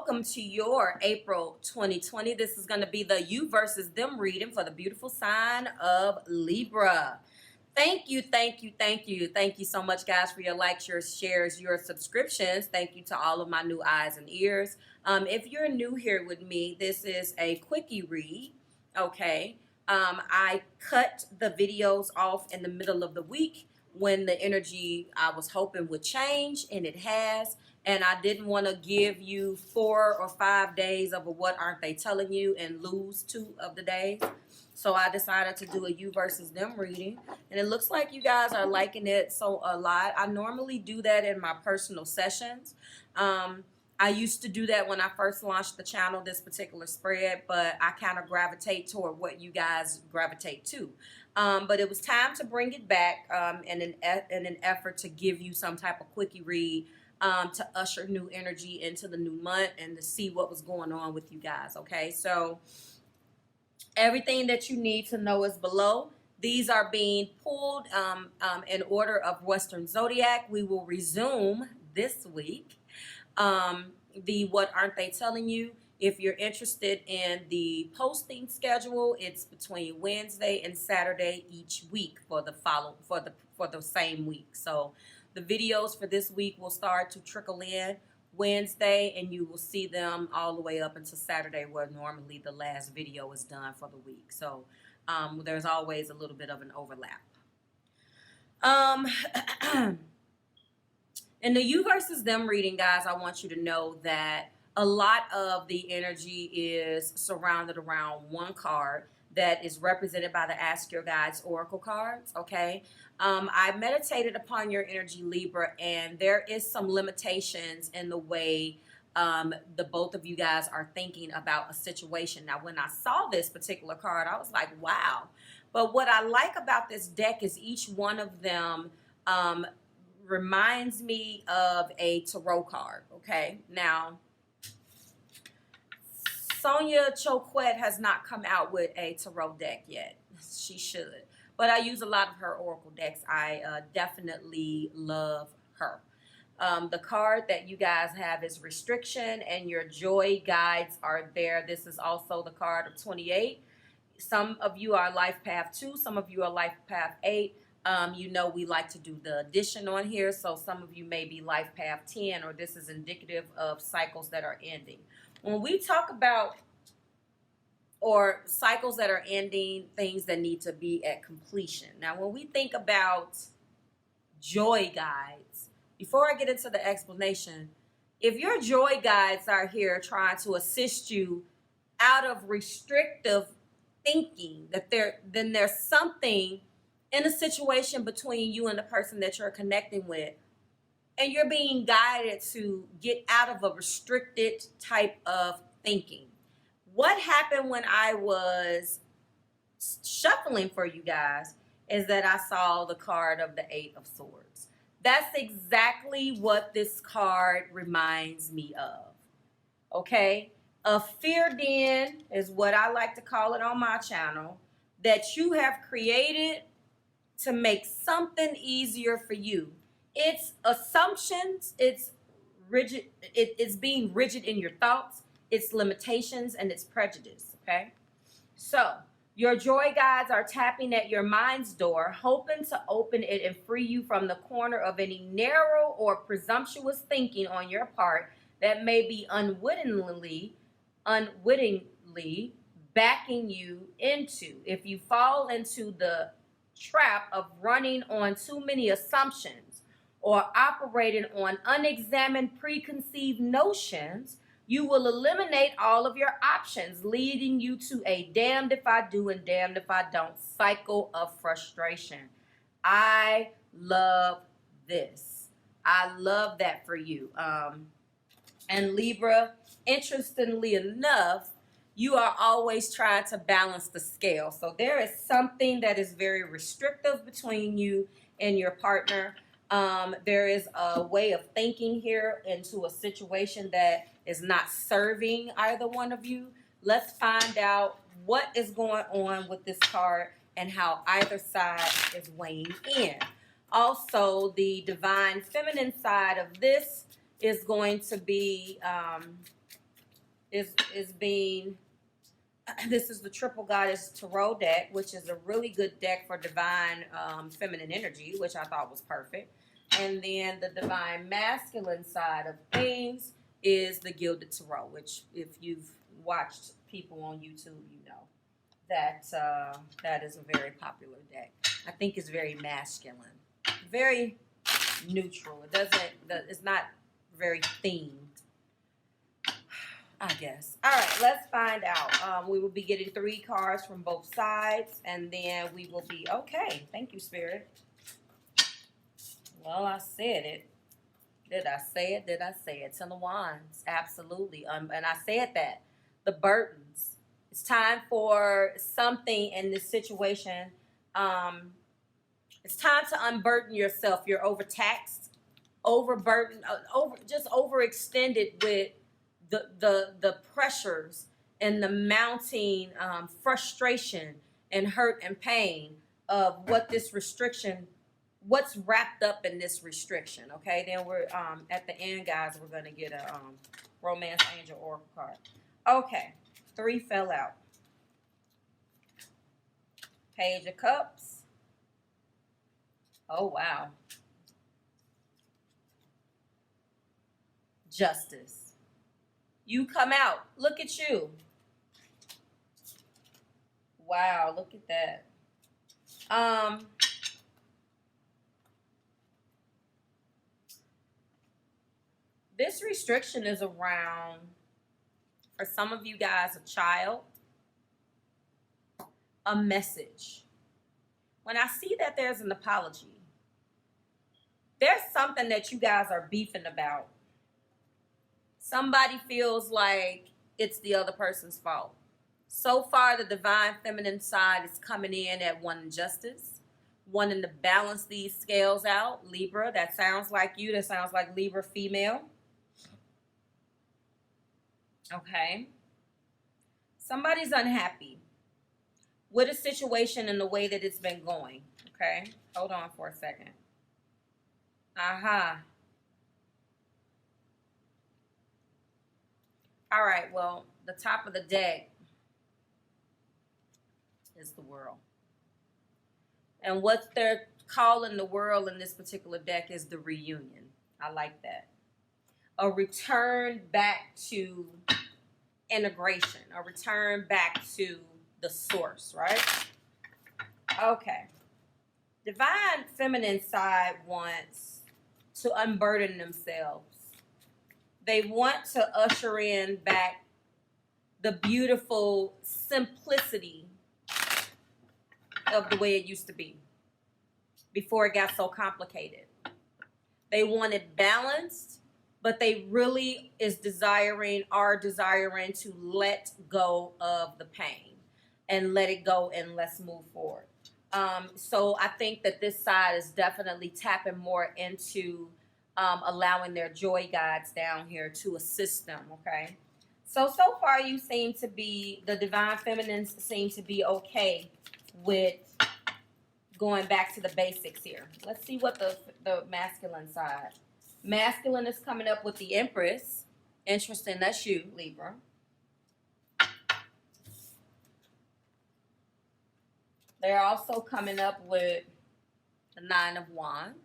welcome to your April 2020. This is going to be the you versus them reading for the beautiful sign of Libra. Thank you, thank you, thank you. Thank you so much, guys, for your likes, your shares, your subscriptions. Thank you to all of my new eyes and ears. If you're new here with me, this is a quickie read, okay? I cut the videos off in the middle of the week when the energy I was hoping would change, and it has. And I didn't want to give you 4 or 5 days of a what aren't they telling you and lose 2 of the days. So I decided to do a you versus them reading. And it looks like you guys are liking it so a lot. I normally do that in my personal sessions. I used to do that when I first launched the channel, this particular spread, but I kind of gravitate toward what you guys gravitate to. But it was time to bring it back in an effort to give you some type of quickie read to usher new energy into the new month and to see what was going on with you guys, okay? So everything that you need to know is below. These are being pulled in order of Western Zodiac. We will resume this week the what aren't they telling you. If you're interested in the posting schedule, it's between Wednesday and Saturday each week for the same week. So the videos for this week will start to trickle in Wednesday, and you will see them all the way up until Saturday, where normally the last video is done for the week. So there's always a little bit of an overlap. In the you versus them reading, guys, I want you to know that a lot of the energy is surrounded around one card that is represented by the Ask Your Guides Oracle cards, okay? I meditated upon your energy, Libra, and there is some limitations in the way the both of you guys are thinking about a situation. Now, when I saw this particular card, I was like, wow. But what I like about this deck is each one of them reminds me of a tarot card, okay? Now, Sonia Choquette has not come out with a tarot deck yet. She should. But I use a lot of her oracle decks. I definitely love her. The card that you guys have is Restriction, and your joy guides are there. This is also the card of 28. Some of you are Life Path 2. Some of you are Life Path 8. You know we like to do the addition on here. So some of you may be Life Path 10, or this is indicative of cycles that are ending. When we talk about or cycles that are ending, things that need to be at completion. Now, when we think about joy guides, before I get into the explanation, if your joy guides are here trying to assist you out of restrictive thinking, then there's something in a situation between you and the person that you're connecting with, and you're being guided to get out of a restricted type of thinking. What happened when I was shuffling for you guys is that I saw the card of the 8 of Swords. That's exactly what this card reminds me of, okay? A fear den is what I like to call it on my channel, that you have created to make something easier for you. It's assumptions, it's rigid, it's being rigid in your thoughts, it's limitations, and it's prejudice, okay? So your joy guides are tapping at your mind's door, hoping to open it and free you from the corner of any narrow or presumptuous thinking on your part that may be unwittingly backing you into. If you fall into the trap of running on too many assumptions or operating on unexamined preconceived notions, you will eliminate all of your options, leading you to a damned if I do and damned if I don't cycle of frustration. I love this. I love that for you. And Libra, interestingly enough, you are always trying to balance the scale. So there is something that is very restrictive between you and your partner. There is a way of thinking here into a situation that is not serving either one of you. Let's find out what is going on with this card and how either side is weighing in. Also, the divine feminine side of this is going to be is being. This is the Triple Goddess Tarot deck, which is a really good deck for divine feminine energy, which I thought was perfect. And then the divine masculine side of things is the Gilded Tarot, which if you've watched people on YouTube, you know that that is a very popular deck. I think it's very masculine, very neutral. It doesn't. It's not very themed, I guess. All right, let's find out. We will be getting 3 cards from both sides, and then we will be okay. Thank you, Spirit. Well, I said it. Did I say it? Did I say it? Ten of Wands, absolutely. And I said that. The burdens. It's time for something in this situation. It's time to unburden yourself. You're overtaxed, overburdened, overextended with the pressures and the mounting frustration and hurt and pain of what this restriction, what's wrapped up in this restriction. Okay, then we're at the end, guys. We're gonna get a Romance Angel Oracle card. Okay, 3 fell out. Page of Cups. Oh wow. Justice. You come out. Look at you. Wow, look at that. This restriction is around, for some of you guys, a child, a message. When I see that there's an apology, there's something that you guys are beefing about. Somebody feels like it's the other person's fault. So far, the divine feminine side is coming in at wanting justice, wanting to balance these scales out. Libra, that sounds like you. That sounds like Libra female. Okay. Somebody's unhappy with a situation and the way that it's been going. Okay. Hold on for a second. Aha. All right. Well, the top of the deck is the World. And what they're calling the World in this particular deck is the reunion. I like that. A return back to integration, a return back to the source, right? Okay. Divine feminine side wants to unburden themselves. They want to usher in back the beautiful simplicity of the way it used to be before it got so complicated. They want it balanced, but they really are desiring to let go of the pain and let it go and let's move forward. So I think that this side is definitely tapping more into allowing their joy guides down here to assist them, okay? So far you seem to be, the divine feminines seem to be okay with going back to the basics here. Let's see what the masculine side. Masculine is coming up with the Empress. Interesting, that's you, Libra. They're also coming up with the 9 of Wands.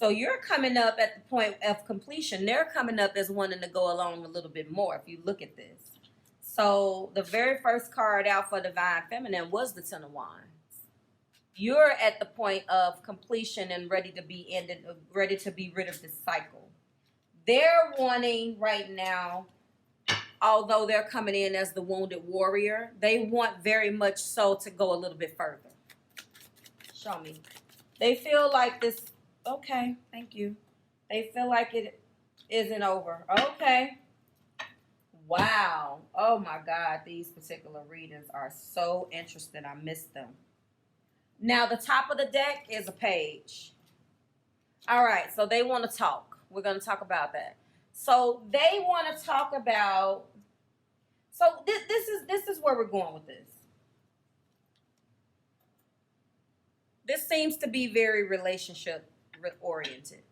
So you're coming up at the point of completion. They're coming up as wanting to go along a little bit more if you look at this. So the very first card out for Divine Feminine was the 10 of Wands. You're at the point of completion and ready to be ended, ready to be rid of this cycle. They're wanting right now, although they're coming in as the wounded warrior, they want very much so to go a little bit further. Show me. They feel like this, okay, thank you. They feel like it isn't over. Okay. Wow. Oh my God, these particular readings are so interesting. I missed them. Now, the top of the deck is a page. All right, so they want to talk. We're going to talk about that. So they want to talk about, so this is where we're going with this. This seems to be very relationship oriented.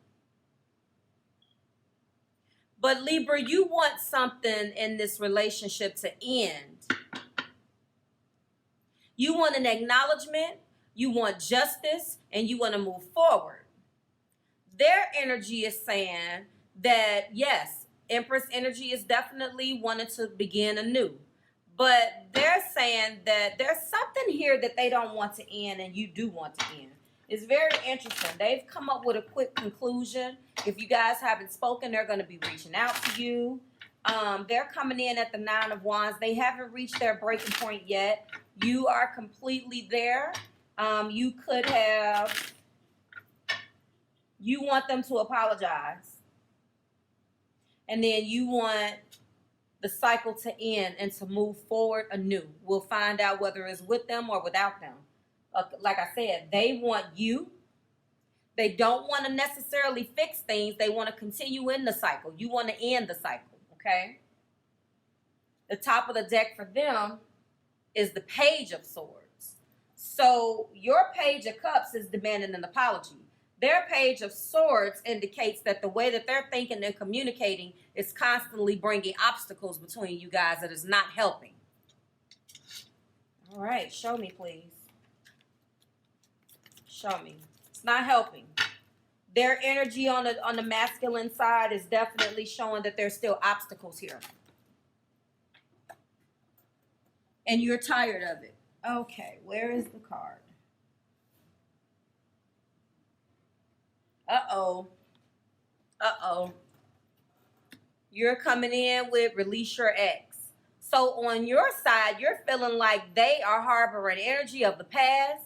But Libra, you want something in this relationship to end. You want an acknowledgement, you want justice, and you want to move forward. Their energy is saying that, yes, Empress energy is definitely wanting to begin anew. But they're saying that there's something here that they don't want to end and you do want to end. It's very interesting. They've come up with a quick conclusion. If you guys haven't spoken, they're going to be reaching out to you. They're coming in at the 9 of Wands. They haven't reached their breaking point yet. You are completely there. You could have... You want them to apologize. And then you want the cycle to end and to move forward anew. We'll find out whether it's with them or without them. Like I said, they want you. They don't want to necessarily fix things. They want to continue in the cycle. You want to end the cycle, okay? The top of the deck for them is the Page of Swords. So your Page of Cups is demanding an apology. Their Page of Swords indicates that the way that they're thinking and communicating is constantly bringing obstacles between you guys that is not helping. All right, show me, please. Show me. It's not helping. Their energy on the masculine side is definitely showing that there's still obstacles here. And you're tired of it. Okay, where is the card? Uh-oh. Uh-oh. You're coming in with release your ex. So on your side, you're feeling like they are harboring energy of the past.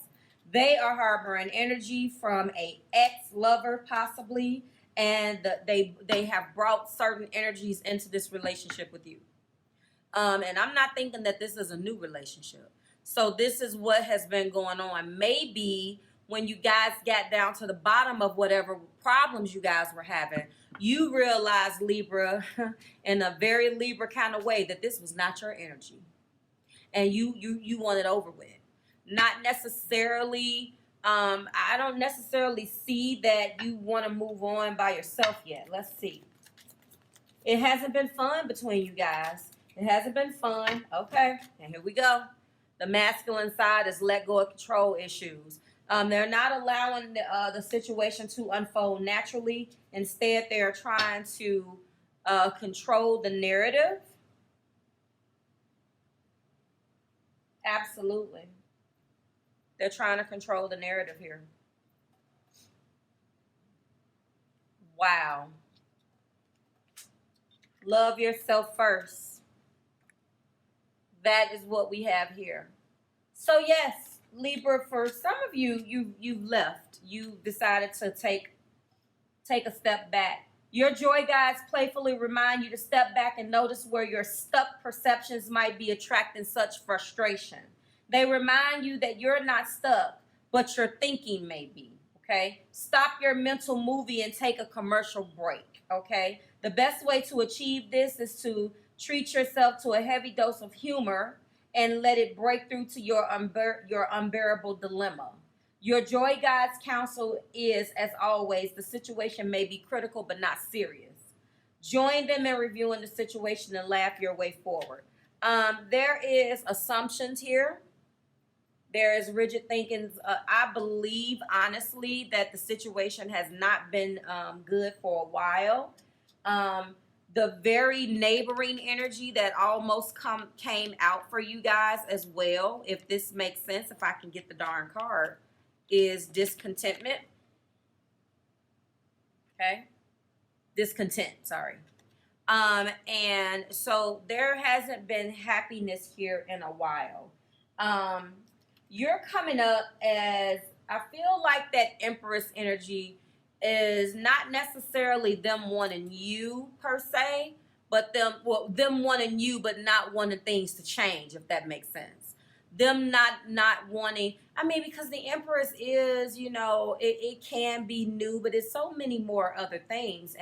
They are harboring energy from a ex-lover possibly. And they have brought certain energies into this relationship with you. And I'm not thinking that this is a new relationship. So this is what has been going on. Maybe when you guys got down to the bottom of whatever problems you guys were having, you realized, Libra, in a very Libra kind of way, that this was not your energy. And you want it over with. Not necessarily, I don't necessarily see that you want to move on by yourself yet. Let's see. It hasn't been fun between you guys. It hasn't been fun. Okay, and here we go. The masculine side is let go of control issues. They're not allowing the situation to unfold naturally. Instead, they're trying to control the narrative. Absolutely. They're trying to control the narrative here. Wow. Love yourself first. That is what we have here. So yes, Libra, for some of you, you've left. You decided to take a step back. Your joy guides playfully remind you to step back and notice where your stuck perceptions might be attracting such frustration. They remind you that you're not stuck, but your thinking may be, okay? Stop your mental movie and take a commercial break, okay? The best way to achieve this is to treat yourself to a heavy dose of humor and let it break through to your unbearable dilemma. Your joy guides counsel is, as always, the situation may be critical but not serious. Join them in reviewing the situation and laugh your way forward. There is assumptions here. There is rigid thinking. I believe, honestly, that the situation has not been good for a while. The very neighboring energy that almost came out for you guys as well, if this makes sense, if I can get the darn card, is discontentment. Okay? Discontent, sorry. And so there hasn't been happiness here in a while. You're coming up as, I feel like that Empress energy is not necessarily them wanting you per se, but them wanting you but not wanting things to change, if that makes sense. Them not wanting, I mean, because the Empress is, you know, it can be new, but it's so many more other things.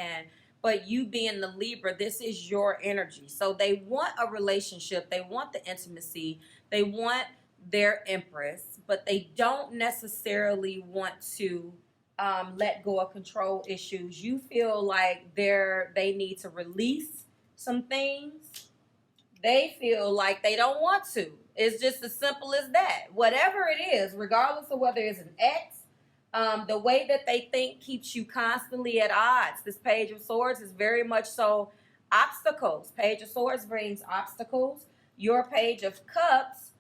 But you being the Libra, this is your energy. So they want a relationship, they want the intimacy, they want their Empress, but they don't necessarily want to let go of control issues. You feel like they need to release some things. They feel like they don't want to. It's just as simple as that. Whatever it is, regardless of whether it's an ex, the way that they think keeps you constantly at odds. This Page of Swords is very much so obstacles. Page of Swords brings obstacles. Your Page of Cups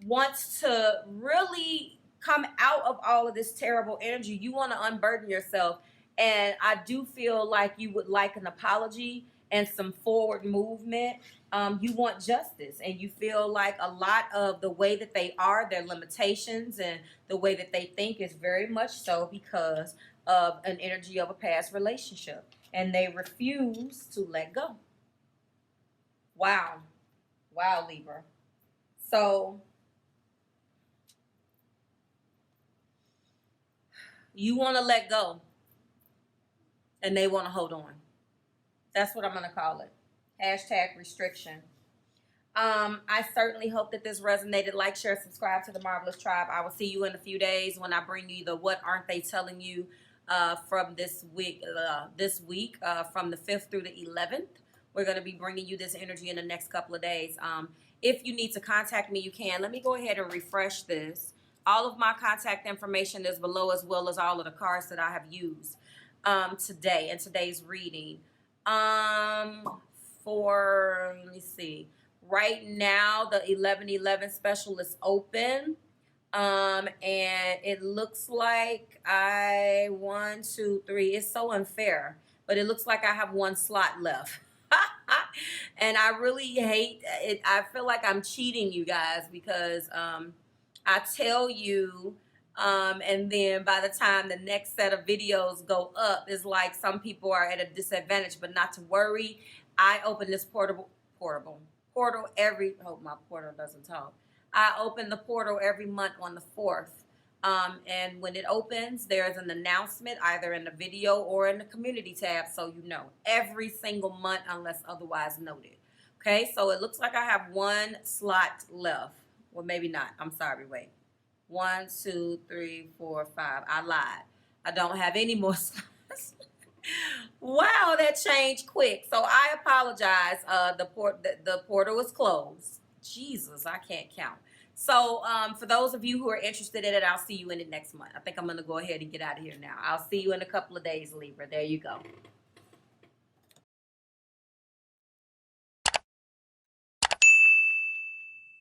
wants to really come out of all of this terrible energy. You want to unburden yourself. And I do feel like you would like an apology and some forward movement. You want justice, and you feel like a lot of the way that they are, their limitations, and the way that they think is very much so because of an energy of a past relationship, and they refuse to let go. Wow. Wow, Libra. So you want to let go, and they want to hold on. That's what I'm going to call it. Hashtag restriction. I certainly hope that this resonated. Like, share, subscribe to the Marvelous Tribe. I will see you in a few days when I bring you the What Aren't They Telling You from this week, from the 5th through the 11th. We're going to be bringing you this energy in the next couple of days. If you need to contact me, you can. Let me go ahead and refresh this. All of my contact information is below, as well as all of the cards that I have used today in today's reading. Let me see. Right now, the 1111 special is open. And it looks like one, two, three. It's so unfair, but it looks like I have one slot left. And I really hate it. I feel like I'm cheating you guys because I tell you, and then by the time the next set of videos go up, it's like some people are at a disadvantage, but not to worry. I open this portal every, hope my portal doesn't talk. I open the portal every month on the 4th. And when it opens, there's an announcement either in the video or in the community tab, so you know, every single month unless otherwise noted. Okay, so it looks like I have one slot left. Well, maybe not. I'm sorry, wait. 1, 2, 3, 4, 5. I lied. I don't have any more slots. Wow, that changed quick. So I apologize. The portal is closed. Jesus, I can't count. So for those of you who are interested in it, I'll see you in it next month. I think I'm going to go ahead and get out of here now. I'll see you in a couple of days, Libra. There you go.